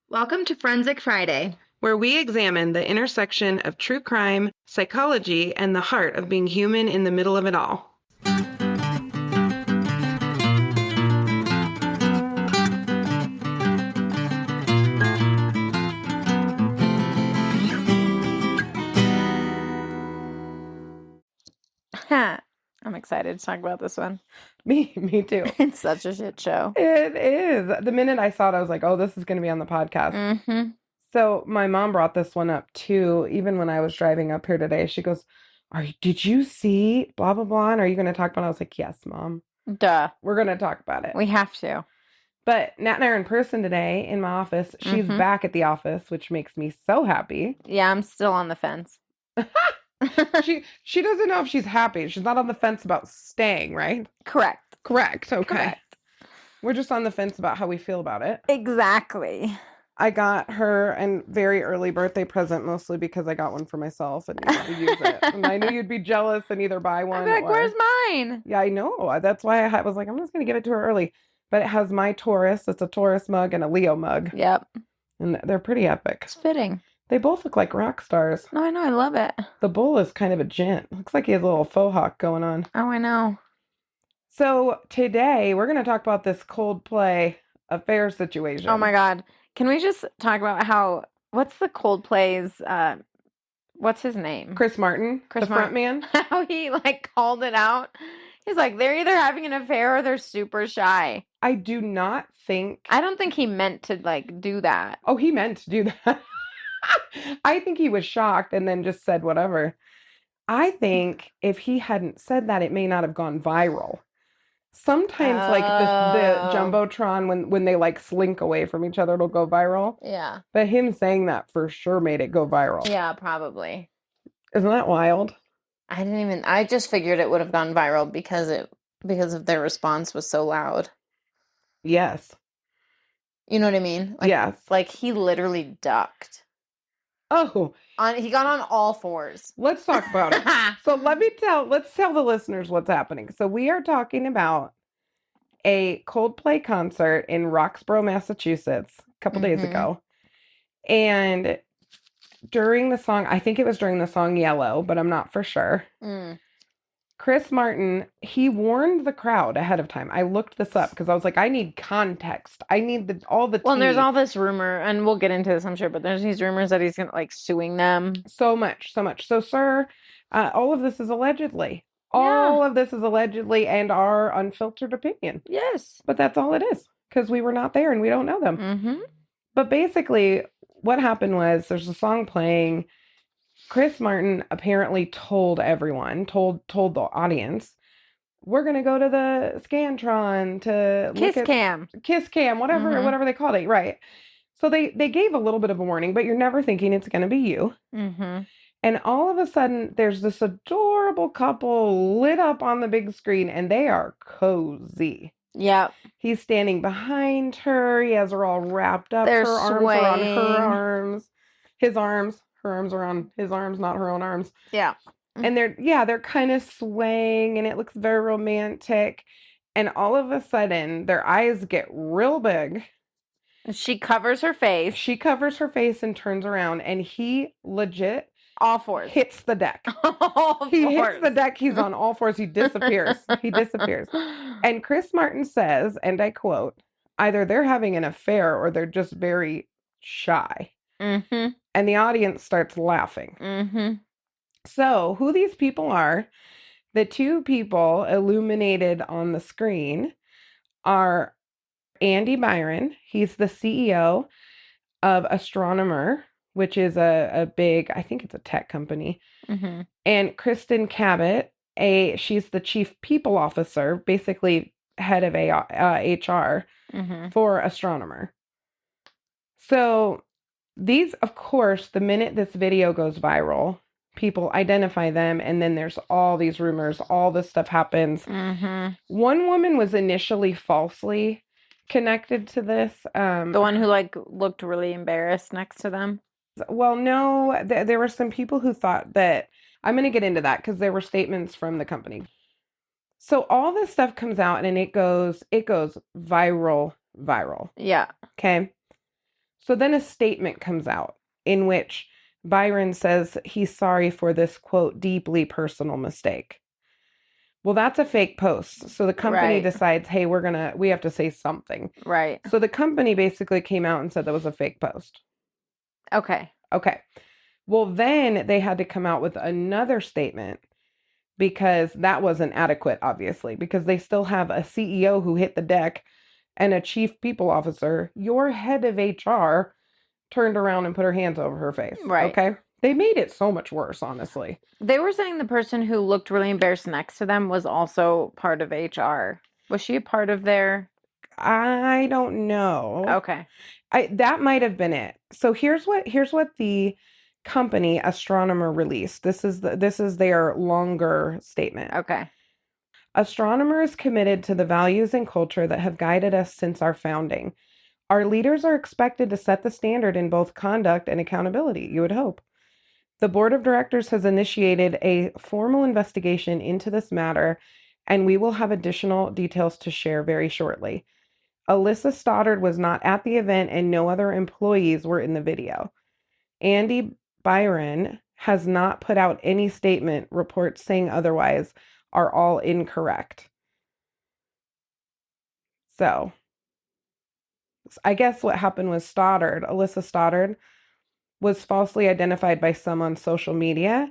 Welcome to Forensic Friday, where we examine the intersection of true crime, psychology, and the heart of being human in the middle of it all. I'm excited to talk about this one. Me too. It's such a shit show. It is. The minute I saw it, I was like, oh, this is going to be on the podcast. Mm-hmm. So my mom brought this one up too, even when I was driving up here today. She goes, did you see blah, blah, blah? And are you going to talk about it? I was like, yes, Mom. Duh. We're going to talk about it. We have to. But Nat and I are in person today in my office. She's back at the office, which makes me so happy. Yeah, I'm still on the fence. She doesn't know if she's happy. She's not on the fence about staying, right? Correct. Okay. Correct. We're just on the fence about how we feel about it. Exactly. I got her a very early birthday present, mostly because I got one for myself and needed to use it. And I knew you'd be jealous and either buy one I'm like, where's mine? Yeah, I know. That's why I was like, I'm just going to give it to her early. But it has my Taurus. It's a Taurus mug and a Leo mug. Yep. And they're pretty epic. It's fitting. They both look like rock stars. No, I know. I love it. The bull is kind of a gent. Looks like he has a little faux hawk going on. Oh, I know. So today we're going to talk about this ColdPlay affair situation. Oh my God. Can we just talk about what's the ColdPlay's, what's his name? Chris Martin, the front man. How he called it out. He's like, they're either having an affair or they're super shy. I don't think he meant to do that. Oh, he meant to do that. I think he was shocked and then just said whatever. I think if he hadn't said that, it may not have gone viral. Sometimes the Jumbotron, when they slink away from each other, it'll go viral. Yeah. But him saying that for sure made it go viral. Yeah, probably. Isn't that wild? I just figured it would have gone viral because of their response was so loud. Yes. You know what I mean? Yes. He literally ducked. Oh. He got on all fours. Let's talk about it. So let's tell the listeners what's happening. So we are talking about a ColdPlay concert in Roxborough, Massachusetts, a couple days ago. And during the song, I think it was during the song Yellow, but I'm not for sure. Chris Martin, he warned the crowd ahead of time. I looked this up because I was like, I need context. I need all the tea. Well, there's all this rumor, and we'll get into this, I'm sure, but there's these rumors that he's going to, suing them. So much. So, sir, all of this is allegedly. All of this is allegedly and our unfiltered opinion. Yes. But that's all it is, because we were not there and we don't know them. Mm-hmm. But basically, what happened was there's a song playing. Chris Martin apparently told everyone, told the audience, we're going to go to the Scantron to Kiss Cam, whatever they called it. Right. So they gave a little bit of a warning, but you're never thinking it's going to be you. Mm-hmm. And all of a sudden there's this adorable couple lit up on the big screen and they are cozy. Yep. He's standing behind her. He has her all wrapped up. They're her swaying. arms are on her arms. His arms. Her arms are on his arms, not her own arms. Yeah. And they're kind of swaying and it looks very romantic. And all of a sudden, their eyes get real big. She covers her face. And turns around and he legit all fours hits the deck. Hits the deck. He's on all fours. He disappears. And Chris Martin says, and I quote, either they're having an affair or they're just very shy. Mm-hmm. And the audience starts laughing. Mm-hmm. So who these people are, the two people illuminated on the screen are Andy Byron. He's the CEO of Astronomer, which is a big, I think it's a tech company. Mm-hmm. And Kristen Cabot, she's the chief people officer, basically head of HR for Astronomer. So these, of course, the minute this video goes viral, people identify them, and then there's all these rumors, all this stuff happens. Mm-hmm. One woman was initially falsely connected to this. The one who looked really embarrassed next to them? Well, no, there were some people who thought that, I'm going to get into that because there were statements from the company. So all this stuff comes out and it goes viral. Yeah. Okay. So then a statement comes out in which Byron says he's sorry for this, quote, deeply personal mistake. Well, that's a fake post. So the company Right. decides, hey, we have to say something. Right. So the company basically came out and said that was a fake post. Okay. Okay. Well, then they had to come out with another statement because that wasn't adequate, obviously, because they still have a CEO who hit the deck and a chief people officer. Your head of HR turned around and put her hands over her face. Right. Okay. They made it so much worse, honestly. They were saying the person who looked really embarrassed next to them was also part of HR. Was she a part of their... I don't know. Okay. That might have been it. So here's what the company Astronomer released. This is their longer statement. Okay. Astronomer is committed to the values and culture that have guided us since our founding. Our leaders are expected to set the standard in both conduct and accountability, you would hope. The board of directors has initiated a formal investigation into this matter, and we will have additional details to share very shortly. Alyssa Stoddard was not at the event, and no other employees were in the video. Andy Byron has not put out any statement. Reports saying otherwise are all incorrect. So, I guess what happened was Alyssa Stoddard, was falsely identified by some on social media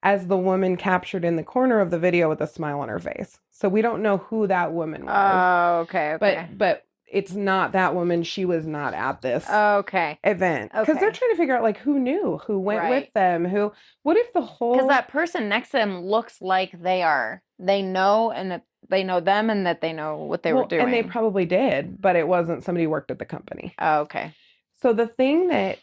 as the woman captured in the corner of the video with a smile on her face. So we don't know who that woman was. Oh, okay. But it's not that woman. She was not at this event. Because they're trying to figure out, like, who knew, who went with them, what if the whole... Because that person next to them looks like they know, and that they know them, and that they know what they were doing. And they probably did, but it wasn't somebody who worked at the company. Oh, okay. So the thing that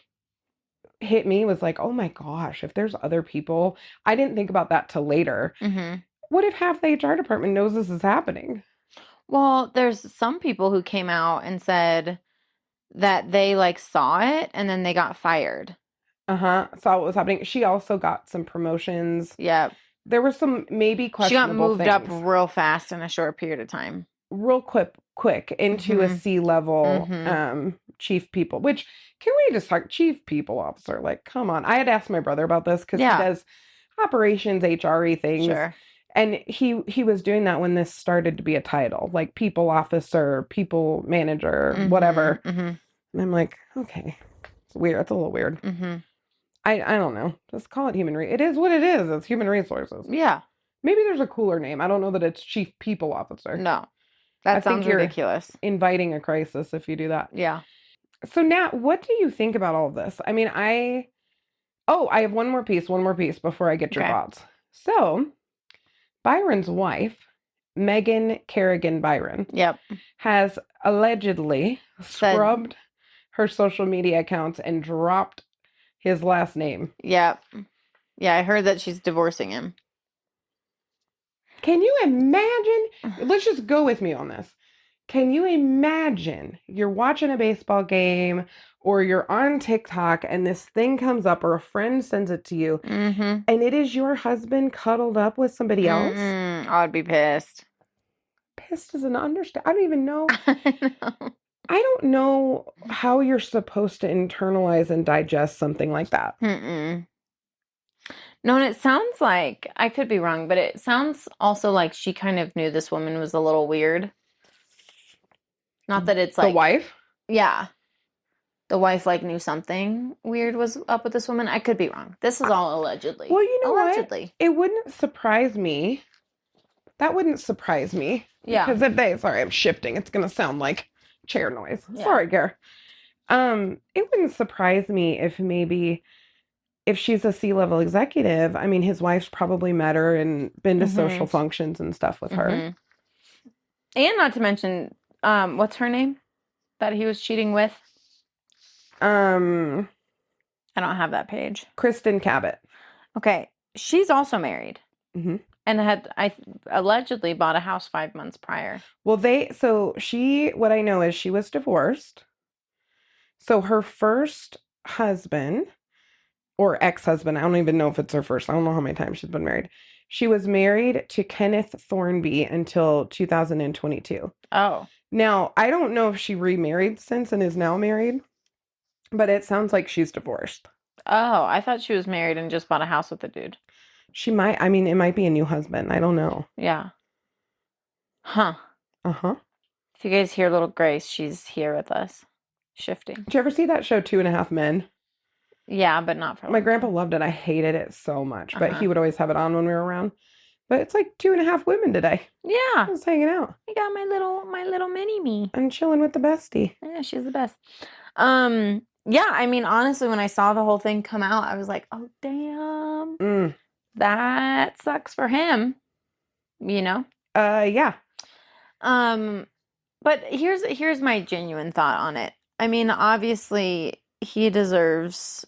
hit me was like, oh my gosh, if there's other people, I didn't think about that till later. Mm-hmm. What if half the HR department knows this is happening? Well, there's some people who came out and said that they saw it and then they got fired. Saw what was happening. She also got some promotions. Yeah. There were some maybe questionable things. She got moved up real fast in a short period of time. Real quick into a C-level chief people, which, can we just talk chief people officer? Like, come on. I had asked my brother about this because he does operations, HRE things. Sure. And he was doing that when this started to be a title, like people officer, people manager, whatever. Mm-hmm. And I'm like, okay, it's weird. It's a little weird. Mm-hmm. I don't know. Just call it human. It is what it is. It's human resources. Yeah. Maybe there's a cooler name. I don't know that it's chief people officer. No, that sounds ridiculous. Inviting a crisis if you do that. Yeah. So Nat, what do you think about all of this? I mean, I have one more piece before I get your thoughts. So, Byron's wife, Megan Kerrigan Byron, has allegedly scrubbed her social media accounts and dropped his last name. Yep. Yeah, I heard that she's divorcing him. Can you imagine? Let's just go with me on this. Can you imagine you're watching a baseball game or you're on TikTok and this thing comes up or a friend sends it to you and it is your husband cuddled up with somebody else? I'd be pissed. Pissed is an understatement. I don't even know. I know. I don't know how you're supposed to internalize and digest something like that. No, and it sounds like, I could be wrong, but it sounds also like she kind of knew this woman was a little weird. Not that it's like... The wife? Yeah. The wife knew something weird was up with this woman. I could be wrong. This is all allegedly. Well, you know what? It wouldn't surprise me. That wouldn't surprise me. Yeah. Because sorry, I'm shifting. It's going to sound like chair noise. Yeah. Sorry, Gare. It wouldn't surprise me if she's a C-level executive. I mean, his wife's probably met her and been to social functions and stuff with her. And not to mention, what's her name that he was cheating with? I don't have that page. Kristen Cabot. Okay. She's also married. And I allegedly bought a house 5 months prior. Well, what I know is she was divorced. So her first husband or ex-husband, I don't even know if it's her first. I don't know how many times she's been married. She was married to Kenneth Thornby until 2022. Oh. Now, I don't know if she remarried since and is now married. But it sounds like she's divorced. Oh, I thought she was married and just bought a house with a dude. She might, I mean, it might be a new husband. I don't know. Yeah. Huh. Uh-huh. If you guys hear little Grace, she's here with us, shifting. Did you ever see that show, 2.5 Men? Yeah, but not for a My long grandpa time. loved it. I hated it so much, but Uh-huh. he would always have it on when we were around. But it's like 2.5 women today. Yeah. I was hanging out. I got my little mini me. I'm chilling with the bestie. Yeah, she's the best. Yeah, I mean, honestly, when I saw the whole thing come out, I was like, oh, damn. That sucks for him, you know? Yeah. But here's my genuine thought on it. I mean, obviously, he deserves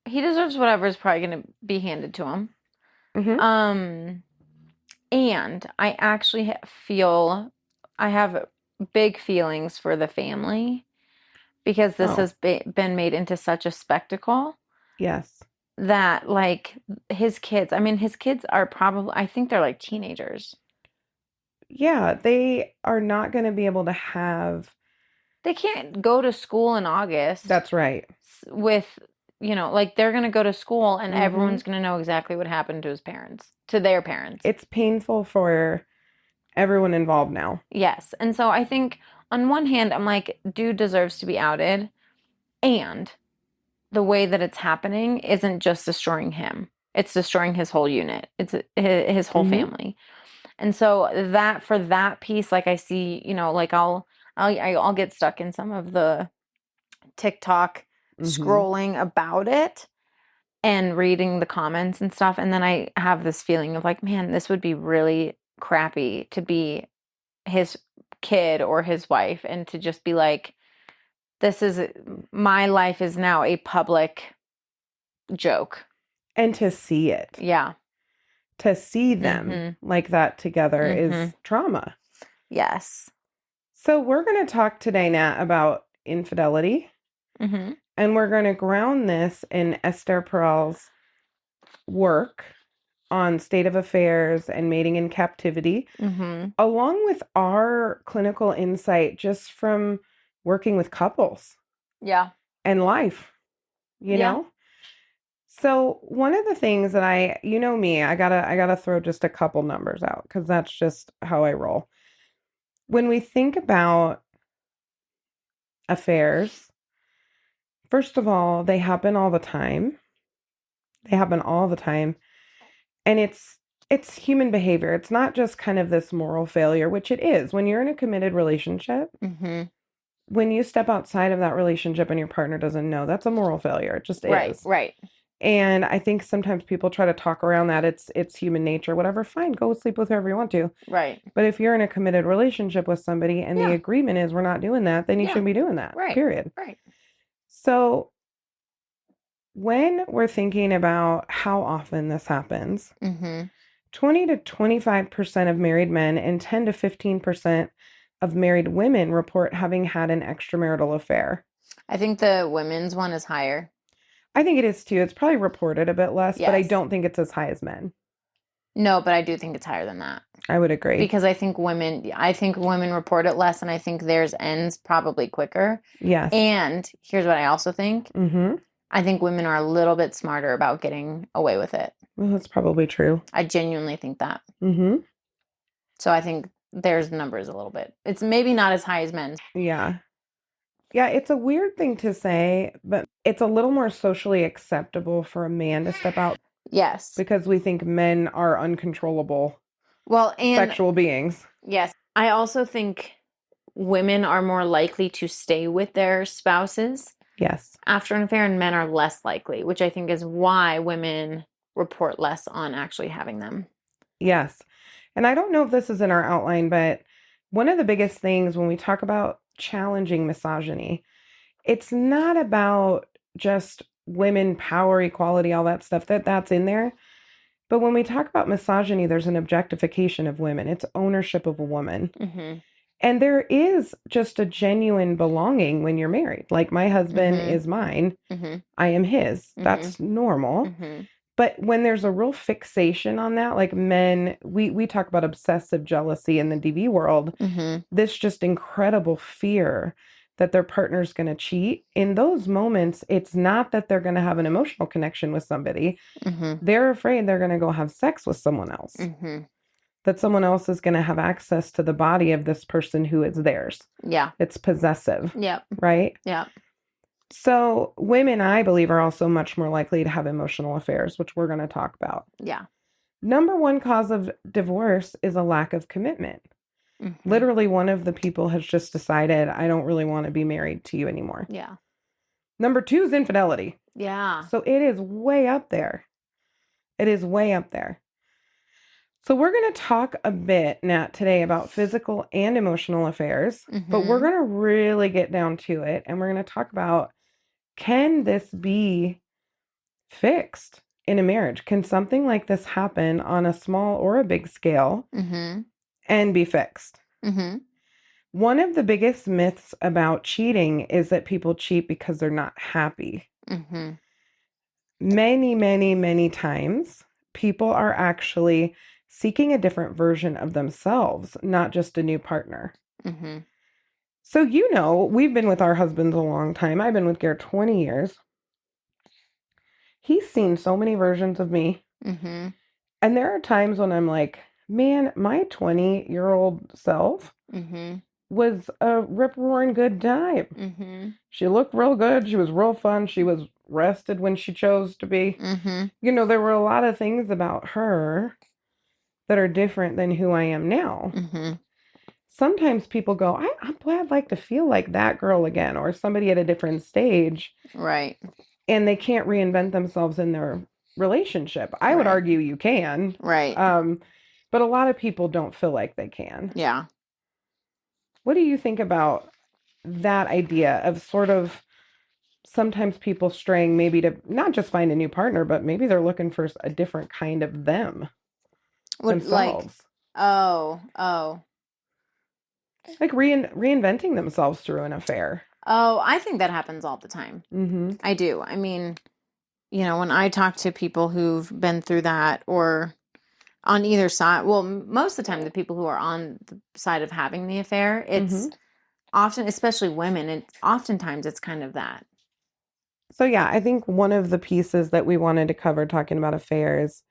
whatever is probably going to be handed to him. Mm-hmm. And I actually feel I have big feelings for the family because this has been made into such a spectacle. Yes. That, like, his kids are probably, I think they're like teenagers. Yeah, they are not going to be able to have. They can't go to school in August. That's right. With, like, they're going to go to school and everyone's going to know exactly what happened to their parents. It's painful for everyone involved now. Yes. And so I think on one hand, I'm like, dude deserves to be outed. And the way that it's happening isn't just destroying him. It's destroying his whole unit. It's his whole family. And so for that piece, like I see, like I'll get stuck in some of the TikTok scrolling about it and reading the comments and stuff. And then I have this feeling of like, man, this would be really crappy to his kid or his wife and to just be like, my life is now a public joke. And to see it. Yeah. To see them like that together is trauma. Yes. So we're going to talk today, Nat, about infidelity. And we're going to ground this in Esther Perel's work on state of affairs and mating in captivity, along with our clinical insight just from working with couples. Yeah. And life, you know? So one of the things that me, I gotta throw just a couple numbers out because that's just how I roll. When we think about affairs, first of all, they happen all the time. And it's human behavior. It's not just kind of this moral failure, which it is. When you're in a committed relationship, when you step outside of that relationship and your partner doesn't know, that's a moral failure. It just is. Right. And I think sometimes people try to talk around that. It's human nature, whatever. Fine, go sleep with whoever you want to. Right. But if you're in a committed relationship with somebody and the agreement is we're not doing that, then you shouldn't be doing that. Right. Period. Right. So when we're thinking about how often this happens, 20 to 25% of married men and 10 to 15% of married women report having had an extramarital affair. I think the women's one is higher. I think it is too. It's probably reported a bit less, but I don't think it's as high as men. No, but I do think it's higher than that. I would agree. Because I think women report it less, and I think theirs ends probably quicker. Yes. And here's what I also think. I think women are a little bit smarter about getting away with it. Well, that's probably true. I genuinely think that. So I think theirs numbers a little bit. It's maybe not as high as men's. Yeah. Yeah, it's a weird thing to say, but it's a little more socially acceptable for a man to step out. Yes. Because we think men are uncontrollable and sexual beings. Yes. I also think women are more likely to stay with their spouses. Yes. After an affair, and men are less likely, which I think is why women report less on actually having them. Yes. And I don't know if this is in our outline, but one of the biggest things when we talk about challenging misogyny, it's not about just women power, equality, all that stuff that's in there. But when we talk about misogyny, there's an objectification of women. It's ownership of a woman. And there is just a genuine belonging when you're married. Like my husband is mine. I am his. That's normal. But when there's a real fixation on that, like men, we talk about obsessive jealousy in the DV world, this just incredible fear that their partner's going to cheat, in those moments, it's not that they're going to have an emotional connection with somebody. They're afraid they're going to go have sex with someone else. That someone else is going to have access to the body of this person who is theirs. Yeah. It's possessive. Yep. Right? Yeah. So women, I believe, are also much more likely to have emotional affairs, which we're going to talk about. Yeah. Number one cause of divorce is a lack of commitment. Literally, one of the people has just decided, I don't really want to be married to you anymore. Yeah. Number two is infidelity. Yeah. So it is way up there. It is way up there. So we're going to talk a bit, Nat, today about physical and emotional affairs, but we're going to really get down to it. And we're going to talk about, can this be fixed in a marriage? Can something like this happen on a small or a big scale and be fixed? One of the biggest myths about cheating is that people cheat because they're not happy. Many, many, many times, people are actually seeking a different version of themselves, not just a new partner. So, we've been with our husbands a long time. I've been with Garrett 20 years. He's seen so many versions of me. And there are times when I'm like, man, my 20-year-old self was a rip-roaring good time. She looked real good. She was real fun. She was rested when she chose to be. There were a lot of things about her that are different than who I am now. Sometimes people go, I'd like to feel like that girl again, or somebody at a different stage. Right. And they can't reinvent themselves in their relationship. I would argue you can. Right. But a lot of people don't feel like they can. Yeah. What do you think about that idea of sort of sometimes people straying maybe to not just find a new partner, but maybe they're looking for a different kind of themselves? Like reinventing themselves through an affair. Oh, I think that happens all the time. I do. I mean, when I talk to people who've been through that or on either side, well, most of the time, the people who are on the side of having the affair, it's often, especially women, oftentimes it's kind of that. So yeah, I think one of the pieces that we wanted to cover talking about affairs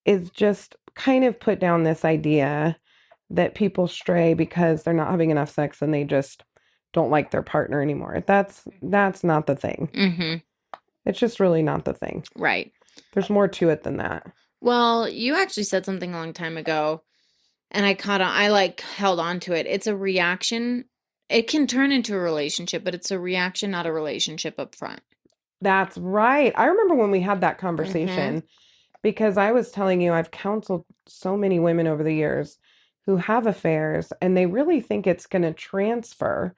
is just kind of put down this idea that people stray because they're not having enough sex and they just don't like their partner anymore. That's not the thing. It's just really not the thing. Right. There's more to it than that. Well, you actually said something a long time ago, and I held on to it. It's a reaction. It can turn into a relationship, but it's a reaction, not a relationship up front. That's right. I remember when we had that conversation because I was telling you I've counseled so many women over the years who have affairs and they really think it's going to transfer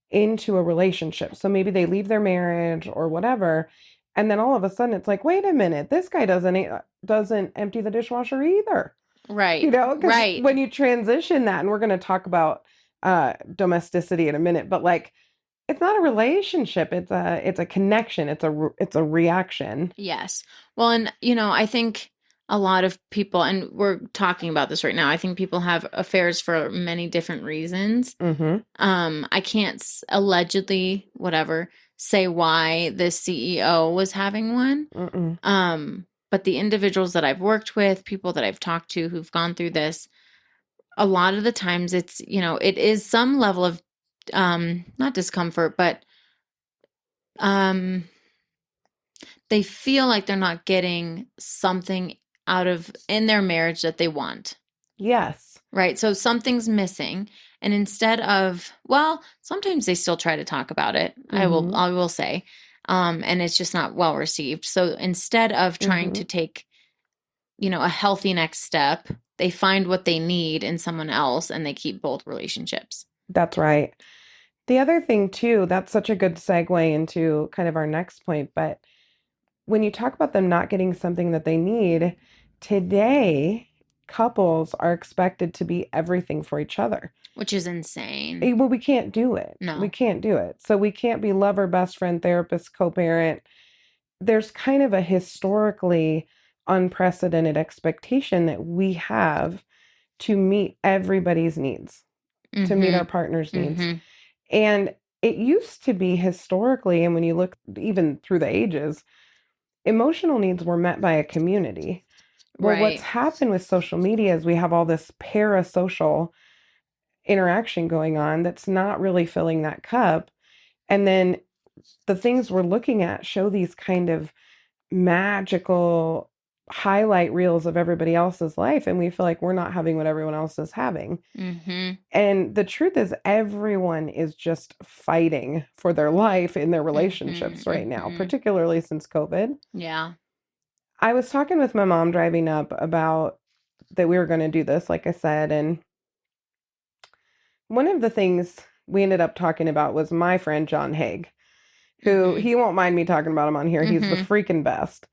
into a relationship. So maybe they leave their marriage or whatever. And then all of a sudden it's like, wait a minute, this guy doesn't empty the dishwasher either. Right. Right. When you transition that, and we're going to talk about domesticity in a minute, but like, it's not a relationship. It's a connection. It's a reaction. Yes. Well, and I think a lot of people, and we're talking about this right now, I think people have affairs for many different reasons. I can't allegedly, whatever, say why this CEO was having one. But the individuals that I've worked with, people that I've talked to who've gone through this, a lot of the times it's, it is some level of not discomfort, but they feel like they're not getting something in their marriage that they want. Yes. Right. So something's missing. And instead of, sometimes they still try to talk about it. I will say, and it's just not well received. So instead of trying to take, a healthy next step, they find what they need in someone else and they keep both relationships. That's right. The other thing too, that's such a good segue into kind of our next point, but when you talk about them not getting something that they need, today, couples are expected to be everything for each other. Which is insane. Well, we can't do it. No. We can't do it. So we can't be lover, best friend, therapist, co-parent. There's kind of a historically unprecedented expectation that we have to meet everybody's needs, to meet our partner's needs. And it used to be historically, and when you look even through the ages, emotional needs were met by a community. Well, what's Right. happened with social media is we have all this parasocial interaction going on that's not really filling that cup. And then the things we're looking at show these kind of magical highlight reels of everybody else's life, and we feel like we're not having what everyone else is having. Mm-hmm. And the truth is, everyone is just fighting for their life in their relationships right now, Mm-hmm. particularly since COVID. Yeah. I was talking with my mom driving up about that we were going to do this, like I said, and one of the things we ended up talking about was my friend John Haig, who he won't mind me talking about him on here. He's the freaking best.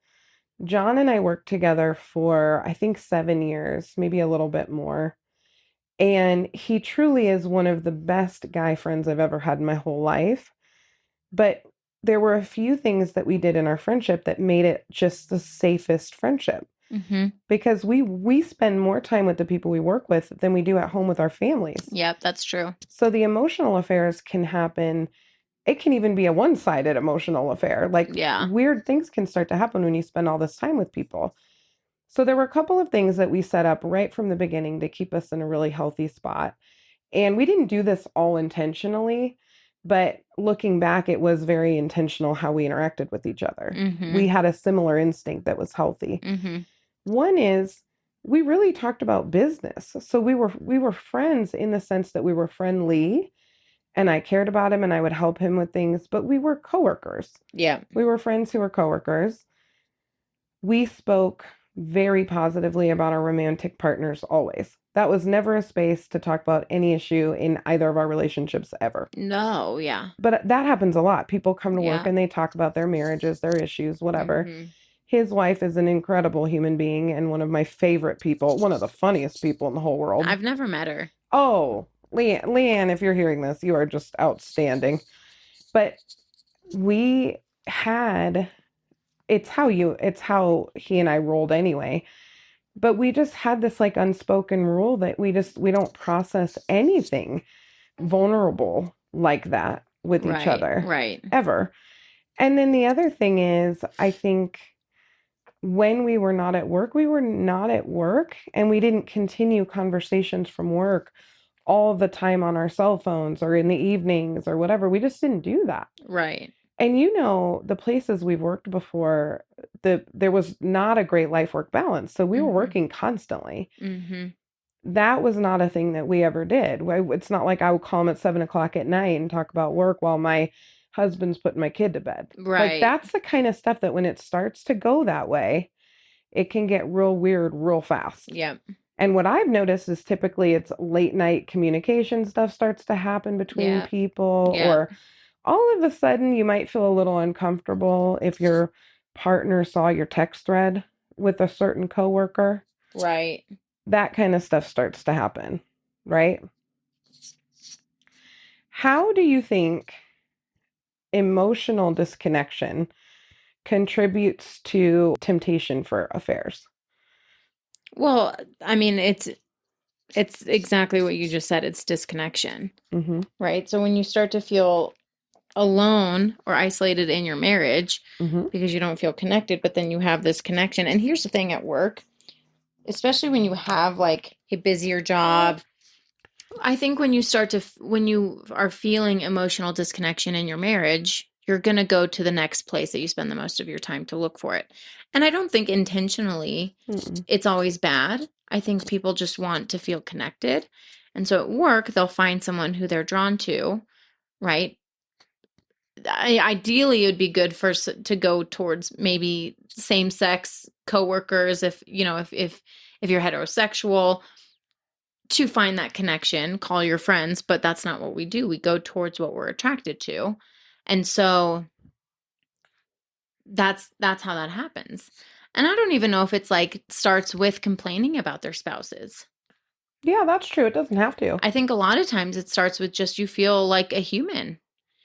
John and I worked together for, I think, 7 years, maybe a little bit more. And he truly is one of the best guy friends I've ever had in my whole life. But there were a few things that we did in our friendship that made it just the safest friendship. Mm-hmm. Because we spend more time with the people we work with than we do at home with our families. Yep, that's true. So the emotional affairs can happen. It can even be a one-sided emotional affair. Like, weird things can start to happen when you spend all this time with people. So there were a couple of things that we set up right from the beginning to keep us in a really healthy spot. And we didn't do this all intentionally, but looking back, it was very intentional how we interacted with each other. Mm-hmm. We had a similar instinct that was healthy. Mm-hmm. One is we really talked about business. So we were friends in the sense that we were friendly, and I cared about him and I would help him with things, but we were coworkers. Yeah. We were friends who were coworkers. We spoke very positively about our romantic partners always. That was never a space to talk about any issue in either of our relationships ever. No, yeah. But that happens a lot. People come to work and they talk about their marriages, their issues, whatever. Mm-hmm. His wife is an incredible human being and one of my favorite people, one of the funniest people in the whole world. I've never met her. Oh, Leanne, if you're hearing this, you are just outstanding. But we had, it's how he and I rolled anyway. But we just had this like unspoken rule that we don't process anything vulnerable like that with each other. Right. Ever. And then the other thing is, I think when we were not at work, and we didn't continue conversations from work all the time on our cell phones or in the evenings or whatever. We just didn't do that. Right. And the places we've worked before, there was not a great life-work balance. So we were working constantly. Mm-hmm. That was not a thing that we ever did. It's not like I would call him at 7:00 at night and talk about work while my husband's putting my kid to bed. Right. Like, that's the kind of stuff that when it starts to go that way, it can get real weird real fast. Yep. And what I've noticed is typically it's late night communication stuff starts to happen between people, or all of a sudden you might feel a little uncomfortable if your partner saw your text thread with a certain coworker. Right. That kind of stuff starts to happen, right? How do you think emotional disconnection contributes to temptation for affairs? Well, I mean, it's exactly what you just said. It's disconnection, right? So when you start to feel alone or isolated in your marriage because you don't feel connected, but then you have this connection. And here's the thing at work, especially when you have like a busier job, I think when you are feeling emotional disconnection in your marriage, you're going to go to the next place that you spend the most of your time to look for it. And I don't think intentionally it's always bad. I think people just want to feel connected. And so at work, they'll find someone who they're drawn to, right? Ideally, it would be good first to go towards maybe same-sex coworkers if you're heterosexual, to find that connection, call your friends, but that's not what we do. We go towards what we're attracted to. And so that's how that happens. And I don't even know if it's like starts with complaining about their spouses. Yeah, that's true. It doesn't have to. I think a lot of times it starts with just you feel like a human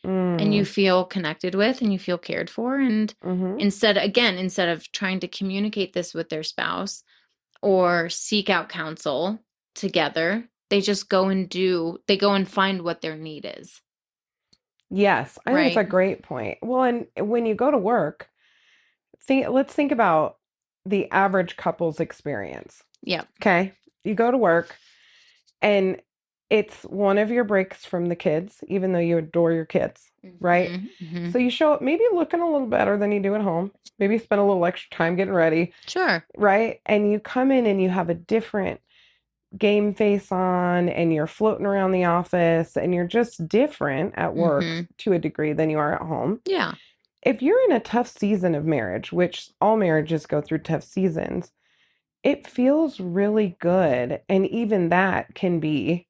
and you feel connected with and you feel cared for. And instead of trying to communicate this with their spouse or seek out counsel together, they just go and find what their need is. Yes, I think it's a Right. great point. Well, and when you go to work, let's think about the average couple's experience. Yep. Okay. You go to work and it's one of your breaks from the kids, even though you adore your kids, right? Mm-hmm. So you show up maybe looking a little better than you do at home. Maybe you spend a little extra time getting ready, Sure. right? And you come in and you have a different game face on and you're floating around the office and you're just different at work to a degree than you are at home. Yeah. If you're in a tough season of marriage, which all marriages go through tough seasons, it feels really good. And even that can be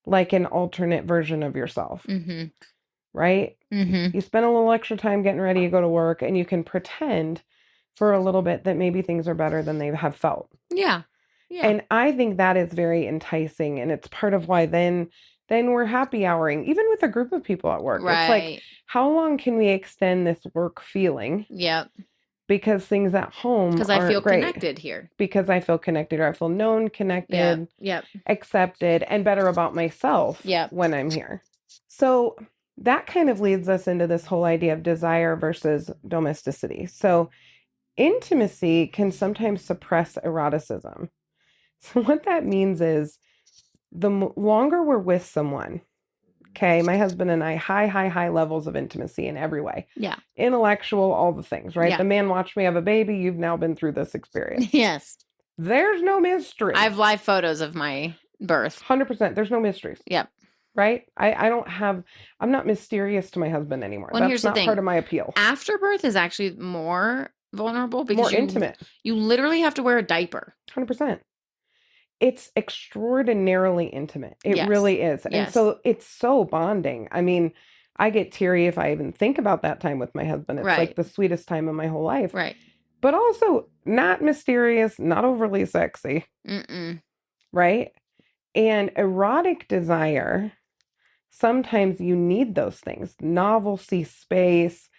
like an alternate version of yourself, right? You spend a little extra time getting ready, you go to work, and you can pretend for a little bit that maybe things are better than they have felt. Yeah. Yeah. And I think that is very enticing. And it's part of why then we're happy houring, even with a group of people at work. Right. It's like, how long can we extend this work feeling? Yep. Because things at home Because I feel connected here. Because I feel connected, or I feel known, connected, accepted, and better about myself when I'm here. So that kind of leads us into this whole idea of desire versus domesticity. So intimacy can sometimes suppress eroticism. So what that means is the longer we're with someone, okay, my husband and I, high levels of intimacy in every way. Yeah. Intellectual, all the things, right? Yeah. The man watched me have a baby. You've now been through this experience. Yes. There's no mystery. I have live photos of my birth. 100%. There's no mysteries. Yep. Right? I'm not mysterious to my husband anymore. Well, That's here's the not thing. part of my appeal. Afterbirth is actually more vulnerable because more intimate. You literally have to wear a diaper. 100%. It's extraordinarily intimate. It really is. And so it's so bonding. I mean, I get teary if I even think about that time with my husband. It's like the sweetest time of my whole life. Right. But also not mysterious, not overly sexy. Right? And erotic desire, sometimes you need those things. Novelty, space,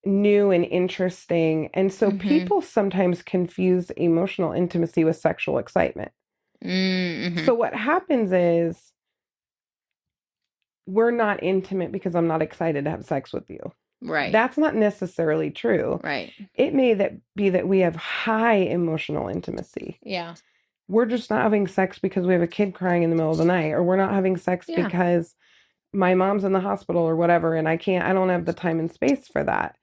new and interesting. And so people sometimes confuse emotional intimacy with sexual excitement. So what happens is we're not intimate because I'm not excited to have sex with you. Right. That's not necessarily true. Right. It may be that we have high emotional intimacy. Yeah. We're just not having sex because we have a kid crying in the middle of the night, or we're not having sex because my mom's in the hospital or whatever, and I don't have the time and space for that.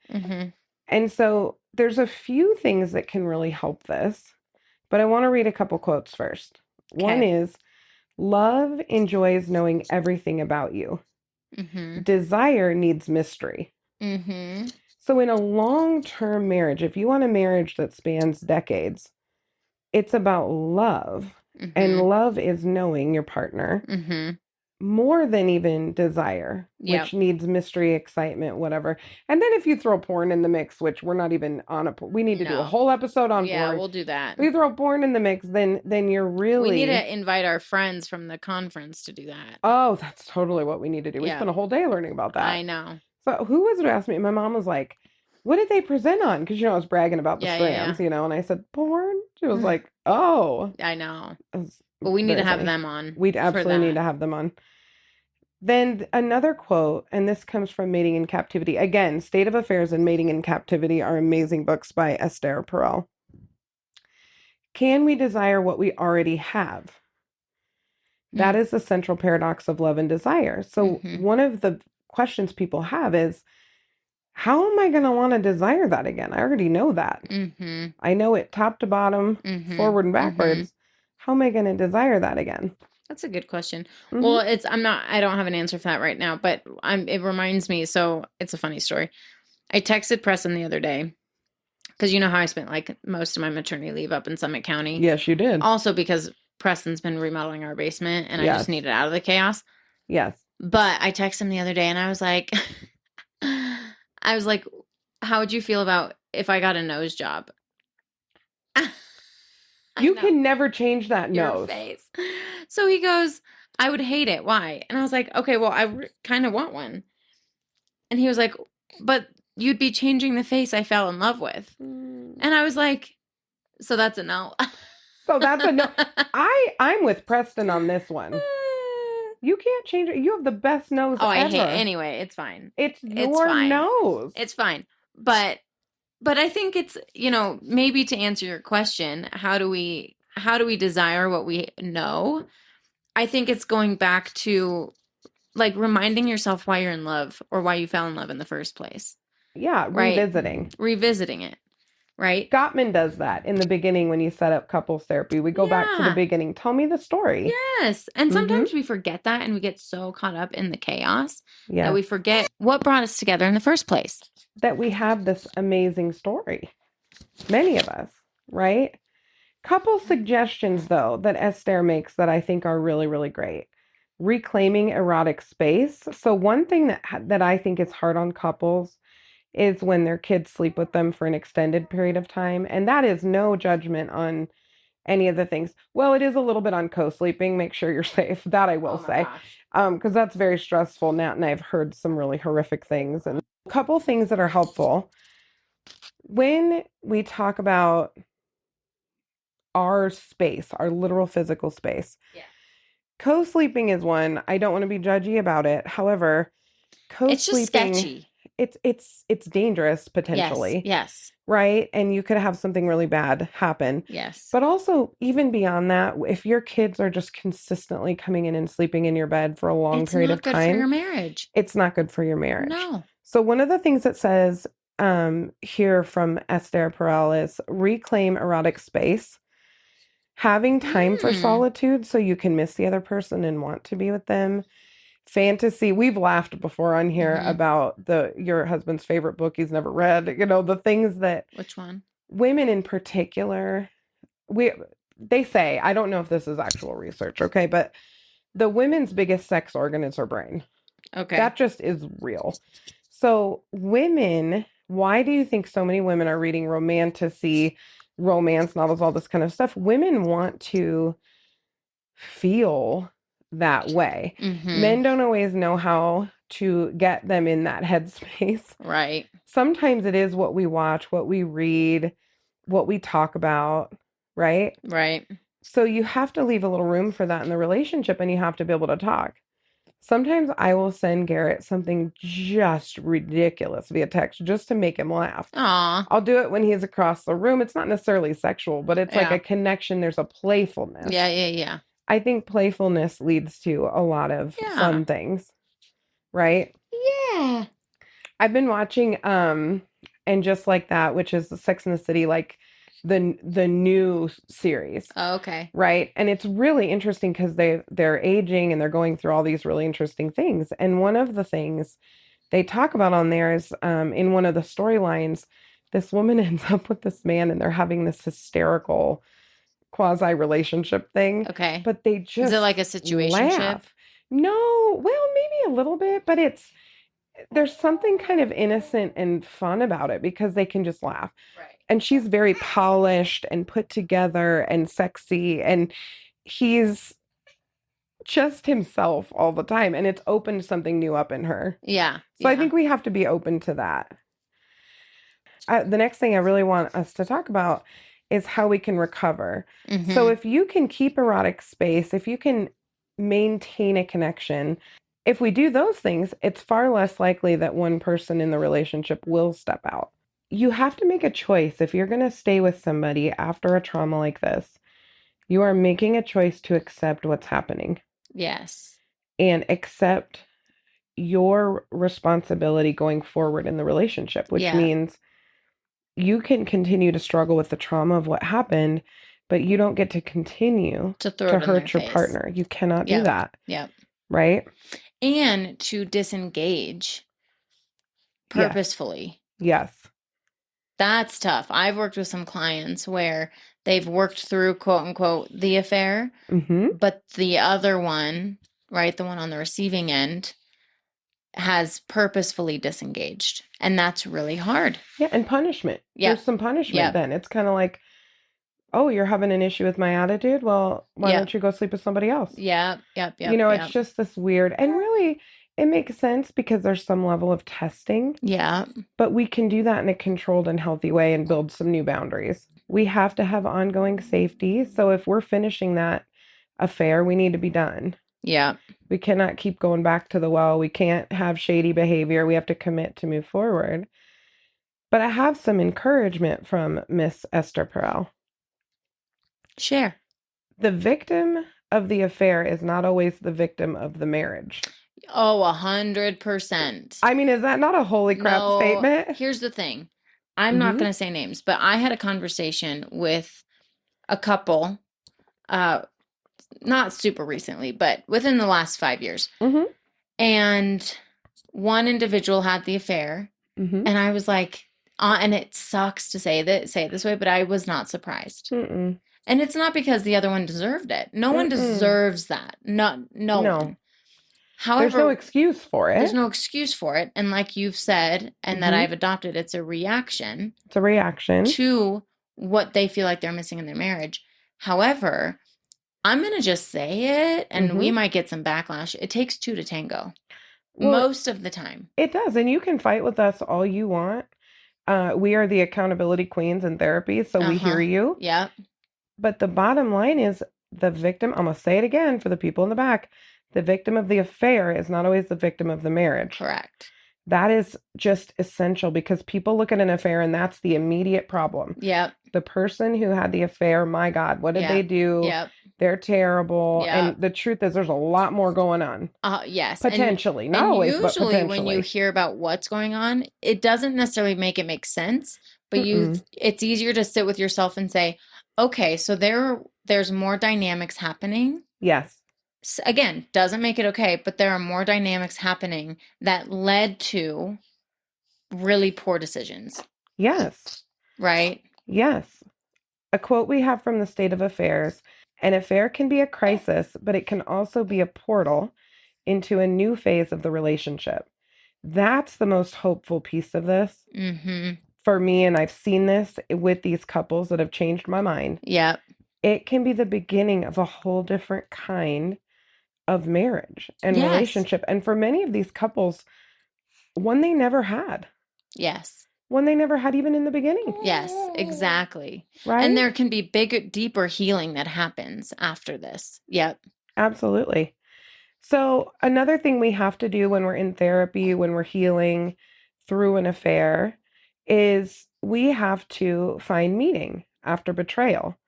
And so there's a few things that can really help this, but I want to read a couple quotes first. Okay. One is, love enjoys knowing everything about you. Desire needs mystery. So in a long-term marriage, if you want a marriage that spans decades, it's about love. And love is knowing your partner more than even desire, which needs mystery, excitement, whatever. And then if you throw porn in the mix, which we're not even on we need to do a whole episode on porn. Yeah, we'll do that. If you throw porn in the mix, then you're really... We need to invite our friends from the conference to do that. Oh, that's totally what we need to do. We spent a whole day learning about that. I know. So who was it who asked me? My mom was like, what did they present on? Because, I was bragging about the strands, and I said, porn? She was like, oh. I know. But we need to have them on. We'd absolutely need to have them on. Then another quote, and this comes from Mating in Captivity. Again, State of Affairs and Mating in Captivity are amazing books by Esther Perel. Can we desire what we already have? That is the central paradox of love and desire. So one of the questions people have is, how am I going to want to desire that again? I already know that. I know it top to bottom, forward and backwards. How am I going to desire that again? That's a good question. Well, I don't have an answer for that right now, but it reminds me. So it's a funny story. I texted Preston the other day because you know how I spent like most of my maternity leave up in Summit County. Yes, you did. Also because Preston's been remodeling our basement and I just needed out of the chaos. Yes. But I texted him the other day and I was like, how would you feel about if I got a nose job? You can never change that nose. Face. So he goes, I would hate it. Why? And I was like, okay, well, I kind of want one. And he was like, but you'd be changing the face I fell in love with. And I was like, so that's a no. So that's a no. I'm with Preston on this one. You can't change it. You have the best nose Oh, I ever. hate anyway, it's fine. It's It's your fine. nose. It's fine. But I think it's, maybe to answer your question, how do we desire what we know? I think it's going back to like reminding yourself why you're in love or why you fell in love in the first place. Yeah, Right? revisiting it. Right? Gottman does that in the beginning when you set up couples therapy. We go back to the beginning. Tell me the story. Yes. And sometimes we forget that and we get so caught up in the chaos Yeah. that we forget what brought us together in the first place. That we have this amazing story. Many of us, right? Couple suggestions, though, that Esther makes that I think are really, really great. Reclaiming erotic space. So one thing that I think is hard on couples is when their kids sleep with them for an extended period of time. And that is no judgment on any of the things. Well, it is a little bit on co-sleeping. Make sure you're safe. That I will say. Because that's very stressful now. And I've heard some really horrific things. And a couple things that are helpful. When we talk about our space, our literal physical space. Yeah. Co-sleeping is one. I don't want to be judgy about it. However, co-sleeping, it's just sketchy. It's dangerous potentially. Yes. Right? And you could have something really bad happen. Yes. But also, even beyond that, if your kids are just consistently coming in and sleeping in your bed for a long period of time, it's not good for your marriage. It's not good for your marriage. No. So one of the things that says here from Esther Perel is reclaim erotic space. Having time for solitude so you can miss the other person and want to be with them. Fantasy. We've laughed before on here about your husband's favorite book he's never read. The things that... Which one? Women in particular, they say, I don't know if this is actual research, okay, but the women's biggest sex organ is her brain. Okay. That just is real. So women, why do you think so many women are reading romance novels, all this kind of stuff? Women want to feel that way. Men don't always know how to get them in that headspace. Right. Sometimes it is what we watch, what we read, what we talk about, right? Right. So you have to leave a little room for that in the relationship, and you have to be able to talk. Sometimes I will send Garrett something just ridiculous via text just to make him laugh. Aw. I'll do it when he's across the room. It's not necessarily sexual, but it's like a connection. There's a playfulness. Yeah. I think playfulness leads to a lot of fun things, right? Yeah. I've been watching, and Just Like That, which is Sex and the City, like the new series. Oh, okay. Right. And it's really interesting because they're aging and they're going through all these really interesting things. And one of the things they talk about on there is in one of the storylines, this woman ends up with this man and they're having this hysterical quasi relationship thing. Okay. But they just... Is it like a situationship? No. Well, maybe a little bit, but there's something kind of innocent and fun about it because they can just laugh. Right. And she's very polished and put together and sexy, and he's just himself all the time, and it's opened something new up in her. Yeah. So I think we have to be open to that. The next thing I really want us to talk about is how we can recover. So if you can keep erotic space, if you can maintain a connection, if we do those things, it's far less likely that one person in the relationship will step out. You have to make a choice. If you're going to stay with somebody after a trauma like this, you are making a choice to accept what's happening. Yes. And accept your responsibility going forward in the relationship, which means you can continue to struggle with the trauma of what happened, but you don't get to continue to hurt your partner. You cannot do that. Yep. Right? And to disengage purposefully. Yes. That's tough. I've worked with some clients where they've worked through, quote unquote, the affair, but the other one, right, the one on the receiving end, has purposefully disengaged. And that's really hard. Yeah, and punishment. Yeah. There's some punishment then. It's kind of like, oh, you're having an issue with my attitude? Well, why don't you go sleep with somebody else? Yep. It's just this weird, and really, it makes sense because there's some level of testing. Yeah. But we can do that in a controlled and healthy way and build some new boundaries. We have to have ongoing safety. So if we're finishing that affair, we need to be done. Yeah. We cannot keep going back to the well. We can't have shady behavior. We have to commit to move forward. But I have some encouragement from Miss Esther Perel. Share. The victim of the affair is not always the victim of the marriage. Oh, 100%. I mean, is that not a holy crap statement? Here's the thing. I'm not going to say names, but I had a conversation with a couple, not super recently, but within the last 5 years. And one individual had the affair, and I was like, and it sucks to say it this way, but I was not surprised. And it's not because the other one deserved it. No one deserves that. No one. However, there's no excuse for it. There's no excuse for it. And like you've said, and that I've adopted, it's a reaction. It's a reaction to what they feel like they're missing in their marriage. However, I'm going to just say it, and we might get some backlash. It takes two to tango. Well, most of the time. It does. And you can fight with us all you want. We are the accountability queens in therapy, so we hear you. Yep. But the bottom line is the victim, I'm going to say it again for the people in the back, the victim of the affair is not always the victim of the marriage. Correct. That is just essential because people look at an affair and that's the immediate problem. Yep. The person who had the affair, my God, what did they do? Yep. They're terrible. Yep. And the truth is there's a lot more going on. Yes. Potentially. Not always, but potentially. Usually when you hear about what's going on, it doesn't necessarily make it make sense, but it's easier to sit with yourself and say, okay, so there's more dynamics happening. Yes. Again, doesn't make it okay, but there are more dynamics happening that led to really poor decisions. Yes. Right? Yes. A quote we have from the State of Affairs, an affair can be a crisis, but it can also be a portal into a new phase of the relationship. That's the most hopeful piece of this for me, and I've seen this with these couples that have changed my mind. Yep. It can be the beginning of a whole different kind of marriage and relationship. And for many of these couples, one they never had. Yes. One they never had even in the beginning. Yes, exactly. Right. And there can be bigger, deeper healing that happens after this. Yep. Absolutely. So another thing we have to do when we're in therapy, when we're healing through an affair, is we have to find meaning after betrayal.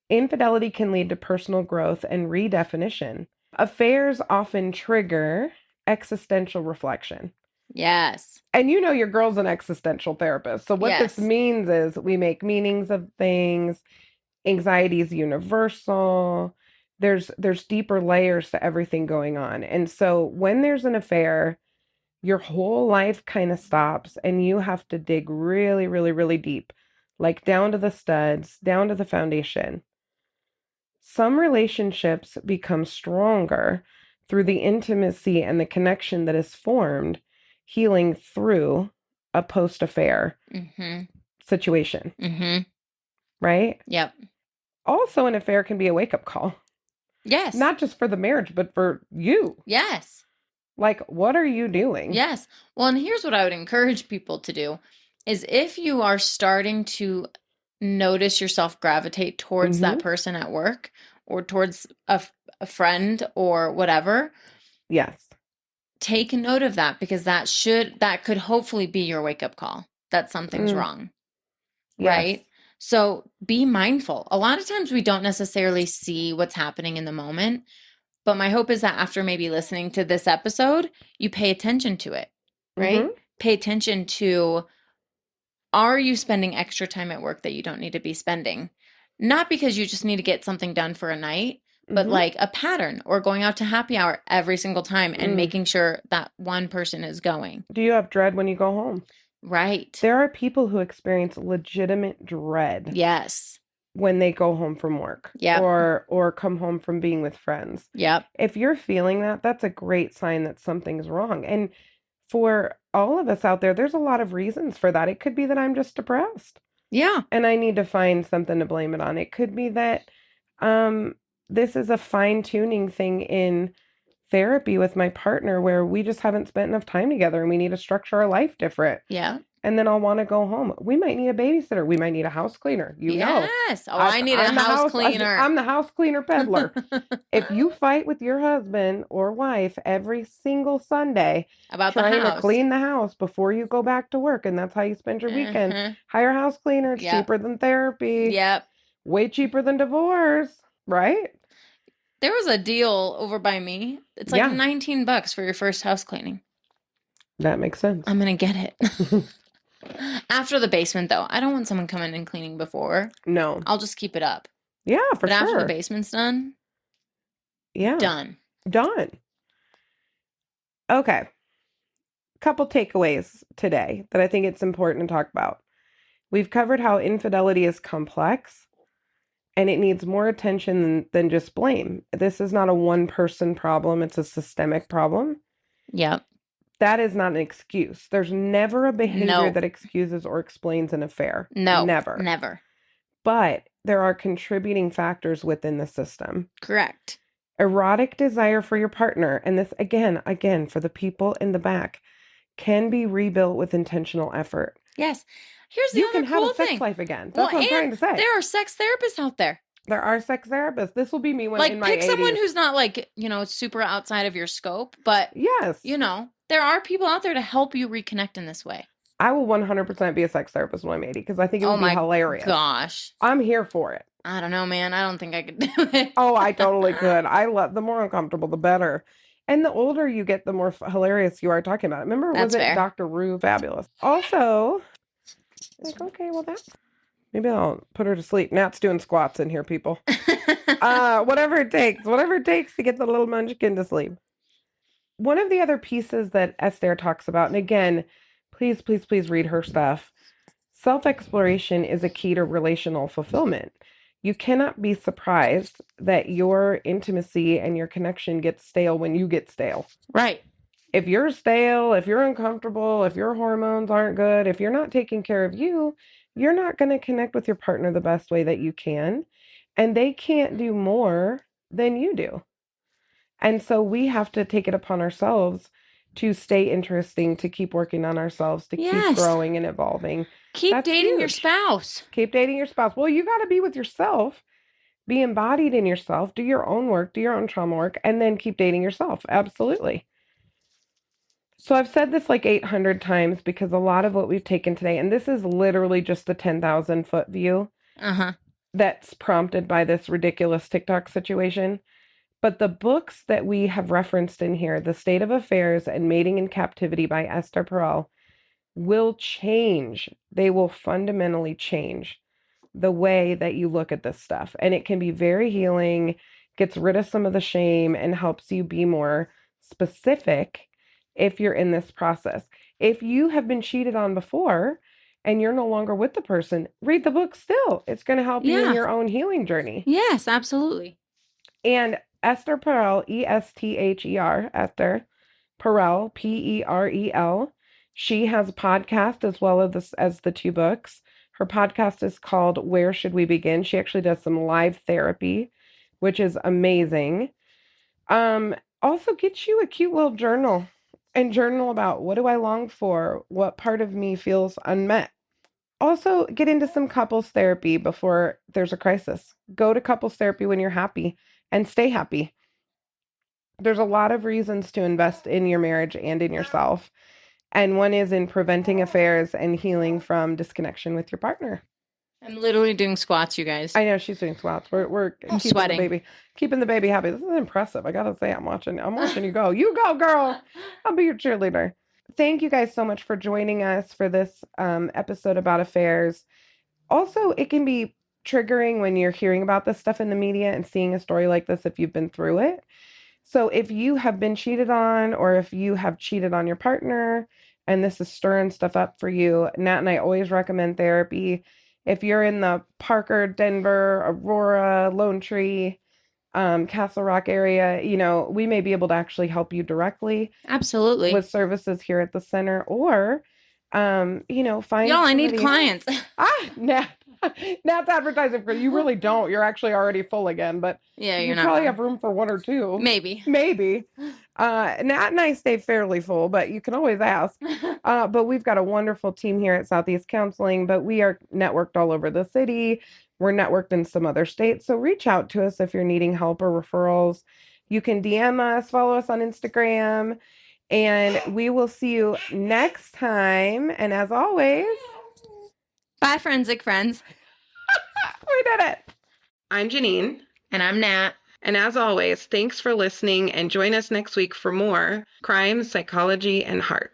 Infidelity can lead to personal growth and redefinition. Affairs often trigger existential reflection. Yes. And you know your girl's an existential therapist. So what this means is we make meanings of things. Anxiety is universal. There's deeper layers to everything going on. And so when there's an affair, your whole life kind of stops and you have to dig really, really, really deep, like down to the studs, down to the foundation. Some relationships become stronger through the intimacy and the connection that is formed, healing through a post-affair situation. Right? Yep. Also, an affair can be a wake-up call. Yes. Not just for the marriage, but for you. Yes. Like, what are you doing? Yes. Well, and here's what I would encourage people to do is if you are starting to notice yourself gravitate towards that person at work or towards a friend or whatever. Yes. Take note of that because that could hopefully be your wake-up call that something's wrong. Yes. Right? So be mindful. A lot of times we don't necessarily see what's happening in the moment, but my hope is that after maybe listening to this episode, you pay attention to it, right? Pay attention to, are you spending extra time at work that you don't need to be spending? Not because you just need to get something done for a night, but like a pattern or going out to happy hour every single time and making sure that one person is going. Do you have dread when you go home? Right. There are people who experience legitimate dread. Yes. When they go home from work. Yep. Or come home from being with friends. Yep. If you're feeling that, that's a great sign that something's wrong. And for all of us out there, there's a lot of reasons for that. It could be that I'm just depressed. Yeah. And I need to find something to blame it on. It could be that this is a fine-tuning thing in therapy with my partner where we just haven't spent enough time together and we need to structure our life different. Yeah. and then I'll want to go home. We might need a babysitter. We might need a house cleaner. Yes. Oh, I need a I'm the house cleaner. I'm the house cleaner peddler. If you fight with your husband or wife every single Sunday about the trying house, to clean the house before you go back to work, and that's how you spend your weekend, hire a house cleaner. It's cheaper than therapy. Yep. Way cheaper than divorce, right? There was a deal over by me. It's like $19 for your first house cleaning. That makes sense. I'm going to get it. After the basement, though. I don't want someone coming and cleaning before. No. I'll just keep it up. Yeah, for but sure. After the basement's done. Yeah. Done. Okay. Couple takeaways today that I think it's important to talk about. We've covered how infidelity is complex and it needs more attention than just blame. This is not a one-person problem. It's a systemic problem. Yep. That is not an excuse. There's never a behavior that excuses or explains an affair. No. Never. But there are contributing factors within the system. Correct. Erotic desire for your partner, and this, again, for the people in the back, can be rebuilt with intentional effort. Yes. Here's the other cool thing. You can have a sex life again. That's what I'm trying to say. There are sex therapists out there. There are sex therapists. This will be me when in my 80s. Pick someone who's not super outside of your scope, but yes, there are people out there to help you reconnect in this way. I will 100% be a sex therapist when I'm 80 because I think it would be hilarious. Oh my gosh. I'm here for it. I don't know, man. I don't think I could do it. Oh, I totally could. The more uncomfortable, the better. And the older you get, the more hilarious you are talking about it. Remember, was it Dr. Rue? Fabulous. Also, okay, well, maybe I'll put her to sleep. Nat's doing squats in here, people. Whatever it takes to get the little munchkin to sleep. One of the other pieces that Esther talks about, and again, please read her stuff. Self-exploration is a key to relational fulfillment. You cannot be surprised that your intimacy and your connection gets stale when you get stale. Right. If you're stale, if you're uncomfortable, if your hormones aren't good, if you're not taking care of you, you're not going to connect with your partner the best way that you can. And they can't do more than you do. And so we have to take it upon ourselves to stay interesting, to keep working on ourselves, to keep growing and evolving. Keep dating your spouse. Keep dating your spouse. Well, you got to be with yourself, be embodied in yourself, do your own work, do your own trauma work, and then keep dating yourself. Absolutely. So I've said this like 800 times because a lot of what we've taken today, and this is literally just the 10,000 foot view that's prompted by this ridiculous TikTok situation. But the books that we have referenced in here, The State of Affairs and Mating in Captivity by Esther Perel, will change. They will fundamentally change the way that you look at this stuff. And it can be very healing, gets rid of some of the shame, and helps you be more specific if you're in this process. If you have been cheated on before and you're no longer with the person, read the book still. It's going to help you in your own healing journey. Yes, absolutely. And Esther Perel, Esther, Esther Perel, Perel. She has a podcast as well as the two books. Her podcast is called Where Should We Begin? She actually does some live therapy, which is amazing. Also get you a cute little journal and journal about what do I long for? What part of me feels unmet? Also get into some couples therapy before there's a crisis. Go to couples therapy when you're happy and stay happy. There's a lot of reasons to invest in your marriage and in yourself. And one is in preventing affairs and healing from disconnection with your partner. I'm literally doing squats, you guys. I know she's doing squats. We're keeping the baby happy. This is impressive. I gotta say, I'm watching you go. You go, girl. I'll be your cheerleader. Thank you guys so much for joining us for this episode about affairs. Also, it can be triggering when you're hearing about this stuff in the media and seeing a story like this if you've been through it. So if you have been cheated on, or if you have cheated on your partner and this is stirring stuff up for you, Nat and I always recommend therapy. If you're in the Parker, Denver, Aurora, Lone Tree, Castle Rock area, we may be able to actually help you directly. Absolutely. With services here at the center, or, find Y'all, I need clients. Nat's advertising for you. Really don't. You're actually already full again, but yeah, you probably have room for one or two. Maybe. Nat and I stay fairly full, but you can always ask. But we've got a wonderful team here at Southeast Counseling, but we are networked all over the city. We're networked in some other states. So reach out to us if you're needing help or referrals. You can DM us, follow us on Instagram, and we will see you next time. And as always, Bye, forensic friends. we did it. I'm Janine. And I'm Nat. And as always, thanks for listening, and join us next week for more crime, psychology, and heart.